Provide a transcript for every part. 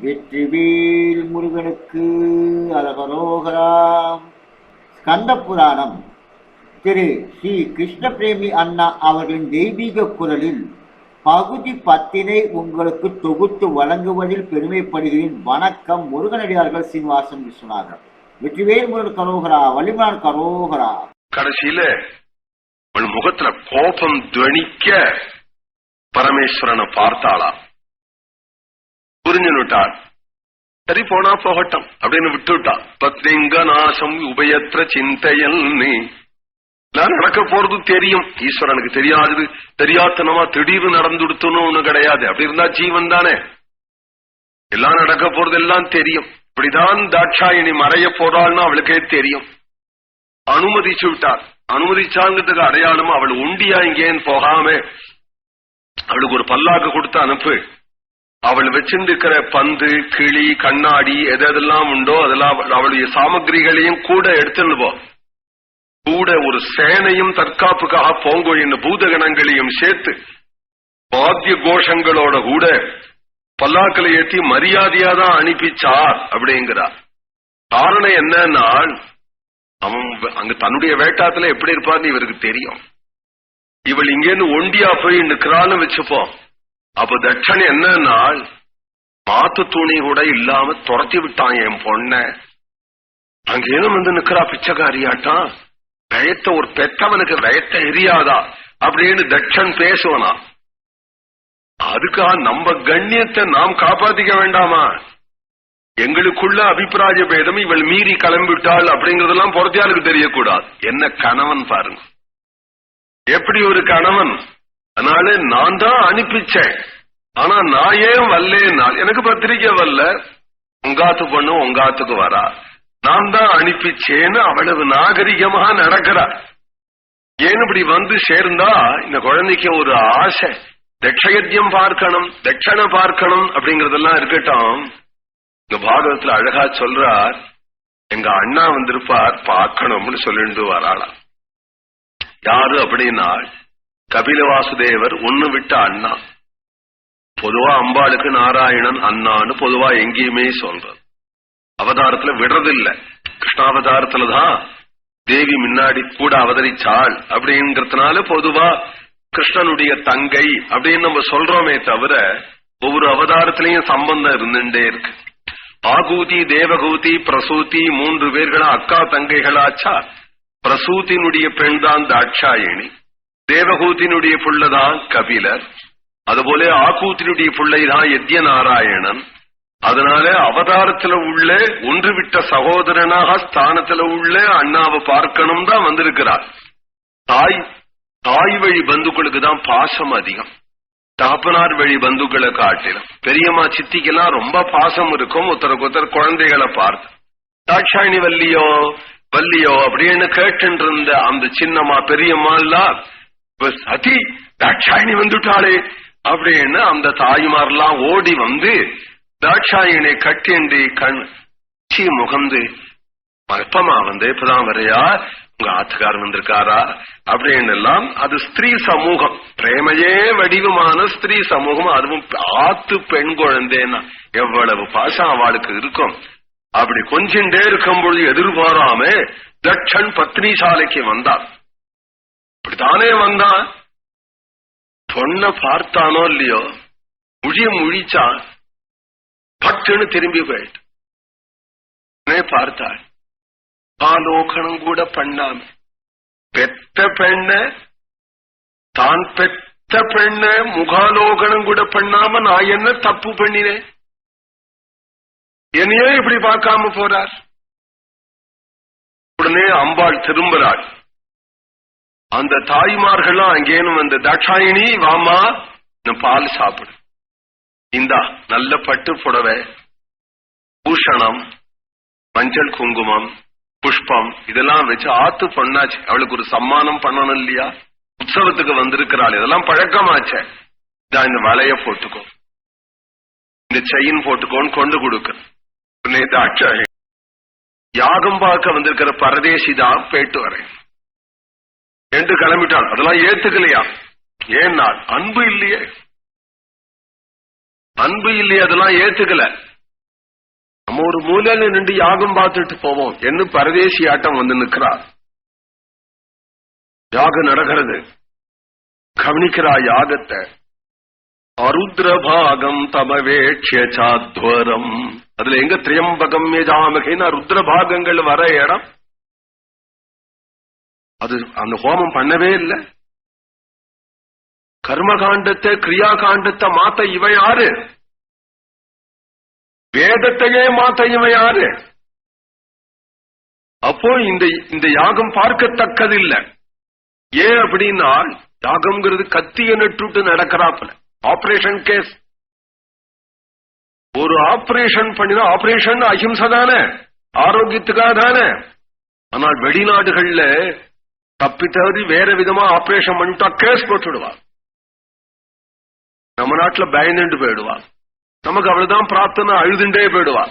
வெற்றிவேல் முருகனுக்கு அரகரோகரா. ஸ்கந்த புராணம் திரு ஸ்ரீ கிருஷ்ண பிரேமி அண்ணா அவர்களின் தெய்வீக குரலில் பகுதி 10 உங்களுக்கு தொகுத்து வழங்குவதில் பெருமைப்படுகிறேன். வணக்கம். முருகனடியார்கள் சீனிவாசன் விஸ்வநாதன். வெற்றிவேல் முருகன் கரோகரா, வள்ளிமலான் கரோகரா. கடைசியில முகத்துல கோபம் துவனிக்க பரமேஸ்வரனை பார்த்தாளா, புரிஞ்சுட்டாள். சரி போனா போகட்டும் அப்படின்னு விட்டுட்டா. பத்ரிங்க நாசம் உபயத்திர சிந்தையல் நீ நடக்க போறது தெரியும். ஈஸ்வரனுக்கு தெரியாது, தெரியாதனமா திடீர்னு நடந்துடுத்துன்னு ஒண்ணு கிடையாது. அப்படி இருந்தா ஜீவன் தானே. எல்லாம் நடக்க போறது எல்லாம் தெரியும். இப்படிதான் தாட்சாயினி மறைய போறாள்னு அவளுக்கே தெரியும். அனுமதிச்சு விட்டார். அனுமதிச்சாங்கிறதுக்கு அடையாளம் அவள் உண்டியா இங்கேன்னு போகாம அவளுக்கு ஒரு பல்லாக்கு கொடுத்து அனுப்பு. அவள் வச்சிருக்கிற பந்து, கிளி, கண்ணாடி எதெல்லாம் உண்டோ அதெல்லாம் அவளுடைய சாமகிரிகளையும் கூட எடுத்துன்னு போ. கூட ஒரு சேனையும் தற்காப்புக்காக போங்கோ என்ன பூதகணங்களையும் சேர்த்து வாத்திய கோஷங்களோட கூட பல்லாக்களை ஏற்றி மரியாதையாதான் அனுப்பிச்சார் அப்படிங்கிறார். காரணம் என்னன்னா அவன் அங்க தன்னுடைய வேட்டாத்துல எப்படி இருப்பான்னு இவருக்கு தெரியும். இவள் இங்கேருந்து ஒண்டியா போய் நிக்கிறான்னு வச்சுப்போம். அப்ப தட்சன் என்னன்னா மாத்து துணி கூட இல்லாம துரத்தி விட்டான் என் பொண்ண. அங்கேனும் வந்து நிக்கிறா பிச்சைக்காரியாட்டான். வயத்த ஒரு பெத்தவனுக்கு வயத்த எரியாதா அப்படின்னு தட்சன் பேசுவனா. அதுக்காக நம்ம கண்ணியத்தை நாம் காப்பாத்திக்க வேண்டாமா? எங்களுக்குள்ள அபிப்பிராய பேதம் இவள் மீறி கிளம்பிட்டாள் அப்படிங்கறதெல்லாம் பொறுத்தியாளுக்கு தெரியக்கூடாது. என்ன கணவன் பாருங்க, எப்படி ஒரு கணவன். அதனால நான் தான் அனுப்பிச்சேன். ஆனா நான் ஏன் வரலேன்னா எனக்கு பத்திரிக்கை வரல, உங்காத்து பொண்ணு உங்காத்துக்கு வரா, நான் தான் அனுப்பிச்சேன்னு அவ்வளவு நாகரிகமா நடக்கிறார். ஏன் இப்படி வந்து சேர்ந்தா இந்த குழந்தைக்கு ஒரு ஆசை, தட்சயத்தியம் பார்க்கணும், தட்சணை பார்க்கணும் அப்படிங்கறதெல்லாம் இருக்கட்டும். இங்க பாகவத்துல அழகா சொல்றார், எங்க அண்ணா வந்திருப்பார் பார்க்கணும்னு சொல்லிட்டு வராளா. யாரு அப்படின்னா கபில வாசுதேவர் ஒண்ணு விட்ட அண்ணா. பொதுவா அம்பாளுக்கு நாராயணன் அண்ணான்னு பொதுவா எங்கேயுமே சொல்றது. அவதாரத்துல விடுறதில்லை. கிருஷ்ணாவதாரத்துலதான் தேவி முன்னாடி கூட அவதரிச்சாள் அப்படிங்கிறதுனால பொதுவா கிருஷ்ணனுடைய தங்கை அப்படின்னு நம்ம சொல்றோமே தவிர ஒவ்வொரு அவதாரத்திலையும் சம்பந்தம் இருந்துட்டே இருக்கு. ஆகூதி, தேவகூதி, பிரசூதி 3 பேர்களா அக்கா தங்கைகளாச்சா. பிரசூத்தினுடைய பெண் தான் தாட்சாயணி, தேவகூத்தினுடைய புள்ளதான் கபிலர், அதுபோல ஆகூத்தினுடைய பிள்ளைதான் யத்ய நாராயணன். அதனால அவதாரத்துல உள்ள ஒன்று விட்ட சகோதரனாக ஸ்தானத்துல உள்ள அண்ணாவை பார்க்கணும் தான் வந்திருக்கிறார். தாய் வழி பந்துக்களுக்கு தான் பாசம் அதிகம், தகப்பனார் வழி பந்துக்களை காட்டிலும். பெரியம்மா சித்திக்கெல்லாம் ரொம்ப பாசம் இருக்கும். ஒருத்தருக்கு குழந்தைகளை பார்த்து தாட்சாயணி வல்லியோ வல்லியோ அப்படின்னு கேட்டு இருந்த அந்த சின்னம்மா பெரியம்மா எல்லாம் சதி தாட்சாயணி வந்துட்டாளே அப்படின்னு அந்த தாய்மாரெல்லாம் ஓடி வந்து தாட்சாயணை கட்டின்றி கண் முகந்து மற்பமா வந்து இப்பதான் வரையா உங்க ஆத்துக்காரர் வந்திருக்காரா அப்படின்னு எல்லாம். அது ஸ்திரீ சமூகம், பிரேமையே வடிவமான ஸ்திரீ சமூகம். அதுவும் ஆத்து பெண் குழந்தைன்னா எவ்வளவு பாசம் அவளுக்கு இருக்கும். அப்படி கொஞ்சண்டே இருக்கும் பொழுது எதிர்பாராம தட்சன் பத்னி சாலைக்கு வந்தான். இப்படித்தானே வந்தான். பொண்ண பார்த்தானோ இல்லையோ முழிச்சான். பட்டுன்னு திரும்பி போயிட்டு பார்த்தாள். ஆலோகனம் கூட பண்ணாம பெத்த பெண்ண, தான் பெத்த பெண்ண முகாலோகனம் கூட பண்ணாம நான் என்ன தப்பு பண்ணினேன், என்னையே இப்படி பார்க்காம போறார். உடனே அம்பாள் திரும்புறாள். அந்த தாய்மார்கள்லாம் அங்கேனும் அந்த தாட்சாயினி வாமா பால் சாப்பிடு, இந்தா நல்ல பட்டு புடவை, பூஷணம், மஞ்சள் குங்குமம், புஷ்பம் இதெல்லாம் வச்சு ஆத்து பண்ணாச்சு. அவளுக்கு ஒரு சம்மானம் பண்ணணும் இல்லையா, உற்சவத்துக்கு வந்திருக்கிறாள். இதெல்லாம் பழக்கமாச்ச. இந்த வலைய போட்டுக்கோ, இந்த செயின் போட்டுக்கோன்னு கொண்டு கொடுக்க. தாட்சாயி யாகம் பார்க்க வந்திருக்கிற பரதேசி தான் போயிட்டு வரேன் என்று கிளம்பிட்டாள். அதெல்லாம் ஏத்துக்கலையா? ஏன்னா அன்பு இல்லையே, அன்பு இல்லையே, அதெல்லாம் ஏத்துக்கல. நம்ம ஒரு மூலையில நின்று யாகம் பார்த்துட்டு போவோம் என்று பரதேசி ஆட்டம் வந்து நிற்கிறார். யாகம் நடக்கிறது, கவனிக்கிறா யாகத்தை. அருத்ரபாகம் தமவேட்சாத்வரம், அதுல எங்க திரியம்பகம் யஜாமகேன்னு ருத்ரபாகங்கள் வர இடம். அது அந்த ஹோமம் பண்ணவே இல்லை. கர்மகாண்டத்தை கிரியா காண்டத்தை மாத்த இவ யாரு? வேதத்தையே மாத்த இவ யாரு? அப்போ இந்த யாகம் பார்க்கத்தக்கதில்லை. ஏன் அப்படின்னா யாகம்ங்கிறது கத்திய நட்டுட்டு நடக்கிறாப்புல. ஆபரேஷன் கேஸ், ஒரு ஆபரேஷன் பண்ணினா ஆபரேஷன் அஹிம்சை தானே, ஆரோக்கியத்துக்காக தானே. ஆனால் வெளிநாடுகள்ல தப்பி தவறி வேற விதமா ஆபரேஷன் பண்ணிட்டா கேஸ் போட்டுடுவா. நம்ம நாட்டுல பயந்துட்டு போயிடுவா. நமக்கு அவ்வளவுதான் பிரார்த்தனை, அழுதுண்டே போயிடுவா.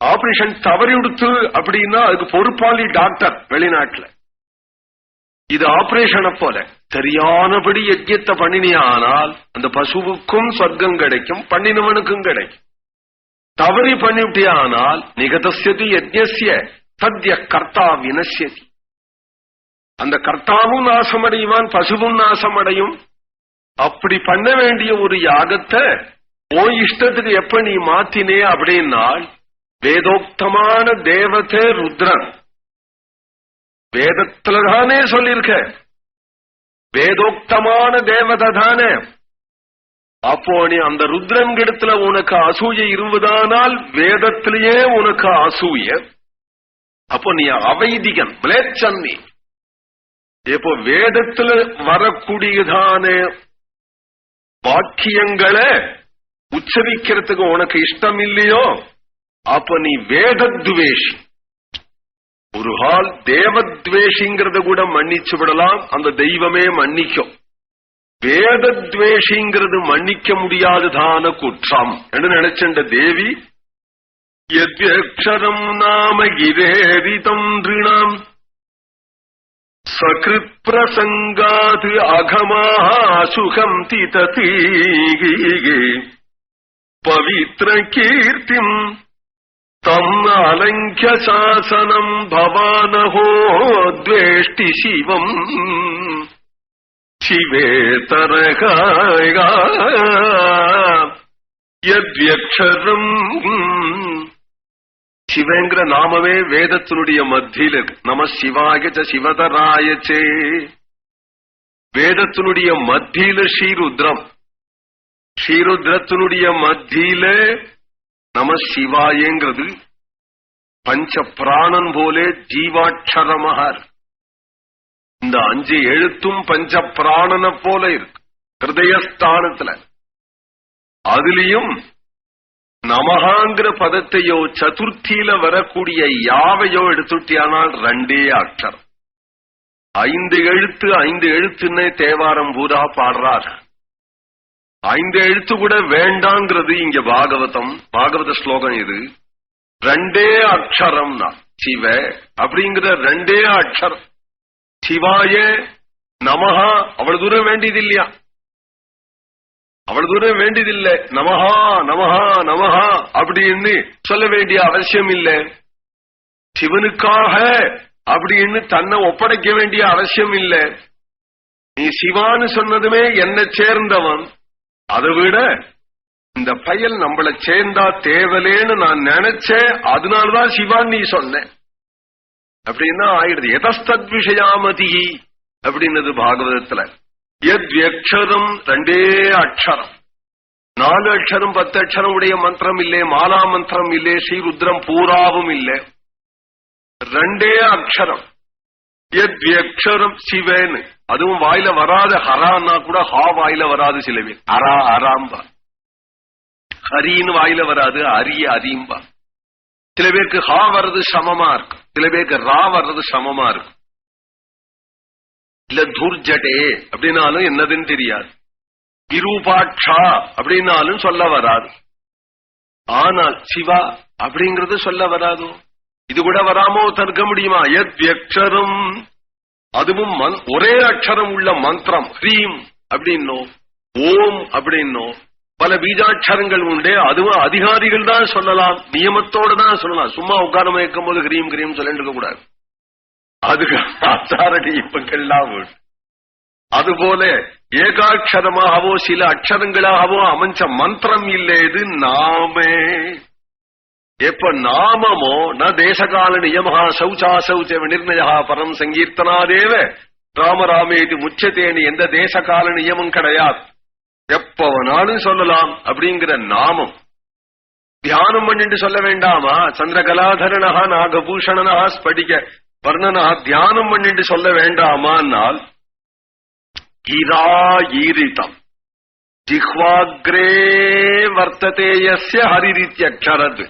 ஆபரேஷன் தவறி விடுத்து அப்படின்னா அதுக்கு பொறுப்பாளி டாக்டர் வெளிநாட்டுல. இது ஆபரேஷனை போல சரியானபடி யஜ்யத்தை பண்ணினியானால் அந்த பசுவுக்கும் சொர்க்கம் கிடைக்கும், பண்ணினவனுக்கும் கிடைக்கும். தவறி பண்ணிவிட்டியானால் நிகதஸ்யதி யஜ்ஞஸ்ய தத்ய கர்த்தா வினஷ்யதி, அந்த கர்த்தாவும் நாசமடைவான், பசுவும் நாசமடையும். அப்படி பண்ண வேண்டிய ஒரு யாகத்தை போய் இஷ்டத்துக்கு எப்ப நீ மாத்தினே அப்படின்னால், வேதோக்தமான தேவதே ருத்ரன், வேதத்துலதானே சொல்லிருக்க, வேதோக்தமான தேவதை தானே. அப்போ நீ அந்த ருத்ரன் இடத்துல உனக்கு அசூய இருவதானால் வேதத்திலேயே உனக்கு அசூய. அப்போ நீ அவைதிகன், பிளேச்சன். நீ இப்போ வேதத்துல வரக்கூடியதான வாக்கியங்களை உச்சரிக்கிறதுக்கு உனக்கு இஷ்டம் இல்லையோ, அப்ப நீ வேதத்வேஷி. ஒரு கால் தேவத்வேஷிங்கிறத கூட மன்னிச்சு விடலாம், அந்த தெய்வமே மன்னிக்கும். வேதத்வேஷிங்கிறது மன்னிக்க முடியாததான குற்றம் என்று நினைச்சண்ட தேவி, யத்யக்ஷரம் நாம கிரேரிதம் ரிணாம் சகிருத் பிரசங்காத் அகமாசுகம் திததி பவித்ர கீர்த்திம் தம் அலங்கிய சாசனம் பவானஹோ த்வேஷ்டி சிவம் சிவேதரகாயா யத்யக்ஷரம். சிவங்கிற நாமமே வேதத்தினுடைய மத்தியில இருக்கு. நம சிவாய சிவதராயச்சே, வேதத்தினுடைய மத்தியில ஸ்ரீருத்ரம், ஸ்ரீருத்ரத்தினுடைய மத்தியில நம சிவாயங்கிறது பஞ்ச பிராணன் போலே ஜீவாட்சரமஹர். இந்த 5 எழுத்தும் பஞ்ச பிராணனை போல இருக்கு ஹிருதயஸ்தானத்துல. அதுலயும் நமகாங்கிற பதத்தையோ சதுர்த்தியில வரக்கூடிய யாவையோ எடுத்துட்டியானால் 2 அக்ஷரம். 5 எழுத்து 5 எழுத்துன்னே தேவாரம் பூரா பாடுறார். 5 எழுத்து கூட வேண்டாங்கிறது இங்க பாகவத ஸ்லோகம். இது 2 அக்ஷரம் தான் சிவ அப்படிங்கிற 2 அக்ஷரம். சிவாய நமஹா அவ்வளவு தூரம் வேண்டியது இல்லையா, அவ்வளவு தூரம் வேண்டியதில்லை. நமஹா நமஹா நமஹா அப்படின்னு சொல்ல வேண்டிய அவசியம் இல்லை. சிவனுக்காக அப்படின்னு தன்னை ஒப்படைக்க வேண்டிய அவசியம் இல்லை. நீ சிவான்னு சொன்னதுமே என்னை சேர்ந்தவன், அதை விட இந்த பயல் நம்மளை சேர்ந்தா தேவலேன்னு நான் நினைச்சேன், அதனாலதான் சிவான் நீ சொன்ன அப்படின்னா ஆயிடுது. எதஸ்தத் விஷயாமதி அப்படின்னது பாகவதத்துல. யத்யக்ஷரம் 2 அக்ஷரம், 4 அக்ஷரம் 10 அக்ஷரம் உடைய மந்திரம் இல்லை, மாலா மந்திரம் இல்லை, ஸ்ரீருத்ரம் பூராவும் இல்லை, 2 அக்ஷரம். யத்யக்ஷரம் சிவன், அதுவும் வாயில வராத ஹரான்னா கூட ஹா வாயில வராது. சில பேர் அரா அராம்பா, ஹரின்னு வாயில வராது, அரிய அரிம்பா. சில பேருக்கு ஹா வர்றது சமமா இருக்கும், சில பேருக்கு ரா வர்றது சமமா இருக்கும். இல்ல துர்ஜடே அப்படின்னாலும் என்னதுன்னு தெரியாது, விரூபாட்சா அப்படின்னாலும் சொல்ல வராது. ஆனால் சிவா அப்படிங்கறது சொல்ல வராதோ, இது கூட வராமோ தற்க முடியுமா? யத்யக்ஷரம், அதுவும் ஒரே அக்ஷரம் உள்ள மந்திரம். ஹ்ரீம் அப்படின்னோ, ஓம் அப்படின்னோ, பல பீஜாட்சரங்கள் உண்டு. அதுவும் அதிகாரிகள் தான் சொல்லலாம், நியமத்தோடு தான் சொல்லலாம். சும்மா உட்கார மயக்கும் போது கிரீம் கிரீம் சொல்லிட்டு இருக்க கூடாது. அதுக்கு ஆச்சார நியமங்கள்லாம் உண்டு. அதுபோல ஏகாட்சரமாகவோ சில அக்ஷரங்களாகவோ அமைஞ்ச மந்திரம் இல்லை. இது நாமே எப்ப நாமமோ ந தேசகால நியமஹா சௌச்சா சௌச்ச நிர்ணயா பரம் சங்கீர்த்தனாதேவ ராமராமேதி முச்சத்தேன்னு எந்த தேசகால நியமம் கிடையாது. எப்பவனாலும் சொல்லலாம். அப்படிங்கிற நாமம் தியானம் பண்ணிட்டு சொல்ல வேண்டாமா? சந்திரகலாதரனா நாகபூஷணனா ஸ்படிக வர்ணனா தியானம் பண்ணிட்டு சொல்ல வேண்டாமானால் கீரா ஈரிதம் ஜிஹ்வாக்ரே வர்த்ததே யஸ்ய ஹரிரித்யக்ஷரத்.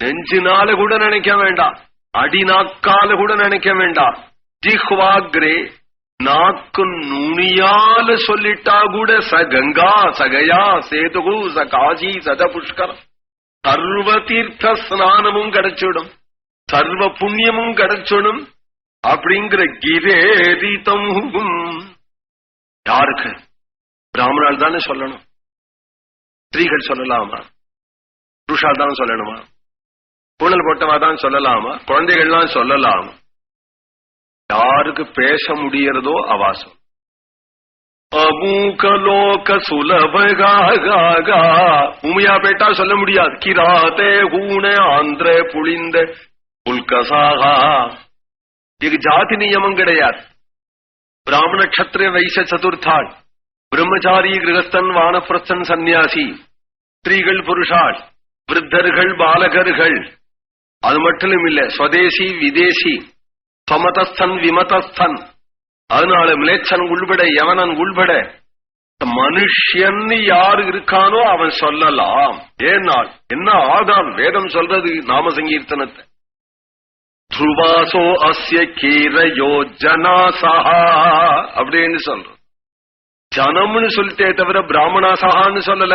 நெஞ்சினால கூட நினைக்க வேண்டாம், அடிநாக்கால கூட நினைக்க வேண்டாம். ஜிஹ்வாக்ரே நாக்கு நுனியால சொல்லிட்டா கூட ச கங்கா சகயா சேதுகு ச காசி சத புஷ்கரம் சர்வ தீர்த்த ஸ்நானமும் கிடைச்சிடும், சர்வ புண்ணியமும் கிடைச்சிடும். அப்படிங்கிற கிரேரிதம் யாருக்கு? பிராமணால் தானே சொல்லணும். ஸ்திரீகள் சொல்லலாமா? புருஷால் தான் சொல்லணுமா? பூணல் போட்டவா தான் சொல்லலாமா? குழந்தைகள்லாம் சொல்லலாமா? யாருக்கு பேச முடியறதோ அவாசம். அமூகலோக சுலபகா உமையா பேட்டா சொல்ல முடியாது. கிராத்தே ஹூண ஆந்திர புளிந்த புல்கசாகா. இது ஜாதி நியமம் கிடையாது. பிராமண கஷத்திர வைச சதுர்த்தாள், பிரம்மச்சாரி கிரகஸ்தன் வானப்பிரஸ்தன் சந்நியாசி, ஸ்திரீகள் புருஷாள், விருத்தர்கள் பாலகர்கள், அது மட்டும் இல்ல ஸ்வதேசி விதேசி, சமதஸ்தன் விமதஸ்தன். அதனால மிலேச்சன் உள்பட யவனன் உள்பட மனுஷன் யாரு இருக்கானோ அவன் சொல்லலாம். ஏனால் என்ன ஆதாரம்? வேதம் சொல்றது நாம சங்கீர்த்தனத்தை. துருவாசோ அஸ்ய கீரையோ ஜனாசஹா அப்படின்னு சொல்றோம். ஜனம்னு சொல்லிட்டே தவிர பிராமணாசகான்னு சொல்லல.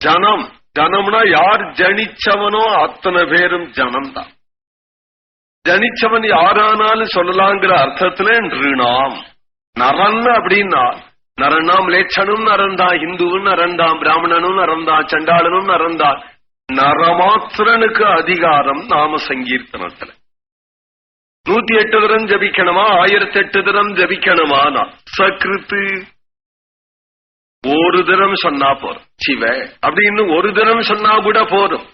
ஜனம் ஜனம்னா யார் ஜனிச்சவனோ அத்தனை பேரும் ஜனம் தான். ஜனிச்சவன் யாரானாலும் சொல்லலாங்கிற அர்த்தத்துல நிருணாம் நரன் அப்படின்னா நரனாம் லேச்சனும் நரந்தான், ஹிந்துவும் நரந்தான், பிராமணனும் நரந்தான், சண்டாளனும் நரந்தான். நரமாத்திரனுக்கு அதிகாரம் நாம சங்கீர்த்தனத்துல. 108 தரம் ஜபிக்கணுமா? 1008 தரம் ஜபிக்கணுமா? சகிருத்து ஒரு தரம் சொன்னா போறோம். சிவ அப்படின்னு ஒரு தரம் சொன்னா கூட போதும்.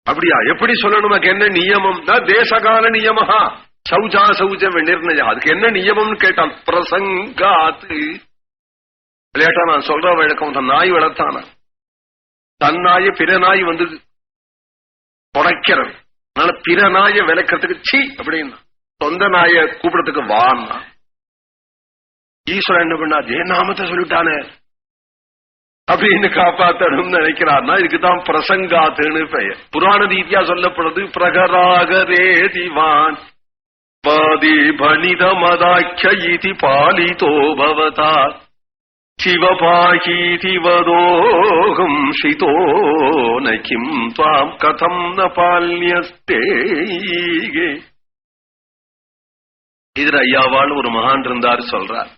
அப்படியா? எப்படி சொல்லணும்? என்ன நியமம்? தேசகால நியமஹா சௌச்சா சௌச்ச நிர்ணயா. அதுக்கு என்ன நியமம்னு கேட்டான். பிரசங்காத்து. விளையாட்டா நான் சொல்ற வழக்கம், நாய் வளர்த்தானா தன் நாய பிற நாய் வந்து புடைக்கிறது. அதனால பிற நாய விளக்கிறதுக்கு சி அப்படின்னா, சொந்த நாய கூப்பிடறதுக்கு வான்னா. ஈஸ்வரன் என்ன பண்ணா? நாமத்தை சொல்லிட்டானே அப்படின்னு காப்பாத்தணும் நினைக்கிறார்னா இதுக்குதான் பிரசங்காத்துன்னு பெயர். புராண ரீதியா சொல்லப்படுறது பிரகராகரே திவான் பாதி பணித மதாக்கியி பாலிதோ பவதா சிவபாகீதி வதோகம் ஷிதோ நகிம் தாம் கதம் ந பால்யஸ்தே. இதுல ஐயாவாள் ஒரு மகான் இருந்தார் சொல்றார்.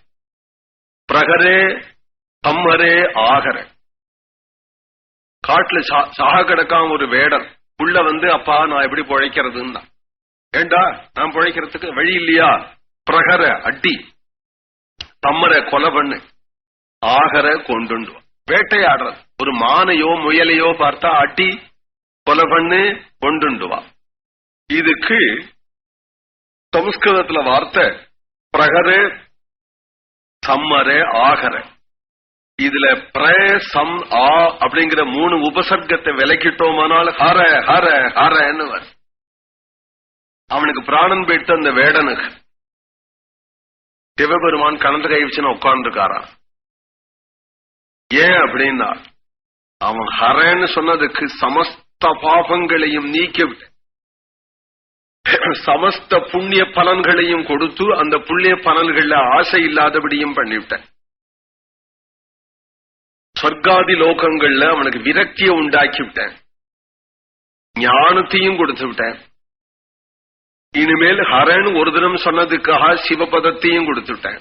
பிரகரே தம்மரே ஆகர. காட்டுல சாக கிடக்காம ஒரு வேடன் உள்ள வந்து, அப்பா நான் எப்படி பிழைக்கிறதுன்னா, ஏண்டா நான் பிழைக்கிறதுக்கு வழி இல்லையா? பிரகர அட்டி, தம்மரை கொலை பண்ணு, ஆகர கொண்டு வேட்டையாடுறது. ஒரு மானையோ முயலையோ பார்த்தா அட்டி கொலை பண்ணு கொண்டுவா. இதுக்கு சமஸ்கிருதத்துல வார்த்தை பிரகரே சம்மரே ஆகர. இதுல பிர சம் ஆ அப்படிங்கிற 3 உபசர்க்கத்தை விலக்கிட்டோமானால் ஹர ஹர ஹரன்னு வரும். அவனுக்கு பிராணன் போயிட்டு அந்த வேடனுக்கு சிவபெருமான் கணந்த கை வச்சுன்னு உட்கார்ந்துருக்காரான். ஏன் அப்படின்னா, அவன் ஹரன்னு சொன்னதுக்கு சமஸ்த பாபங்களையும் நீக்கிவிட்ட, சமஸ்த புண்ணிய பலன்களையும் கொடுத்து அந்த புண்ணிய பலன்கள்ல ஆசை இல்லாதபடியும் பண்ணிவிட்ட. சொர்க்காதி லோகங்கள்ல அவனுக்கு விரக்தியை உண்டாக்கி விட்டேன், ஞானத்தையும் கொடுத்து விட்டேன். இனிமேல் ஹரன் ஒரு தினம் சொன்னதுக்காக சிவபதத்தையும் கொடுத்து விட்டேன்.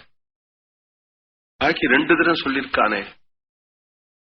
பாக்கி 2 தினம் சொல்லிருக்கானே.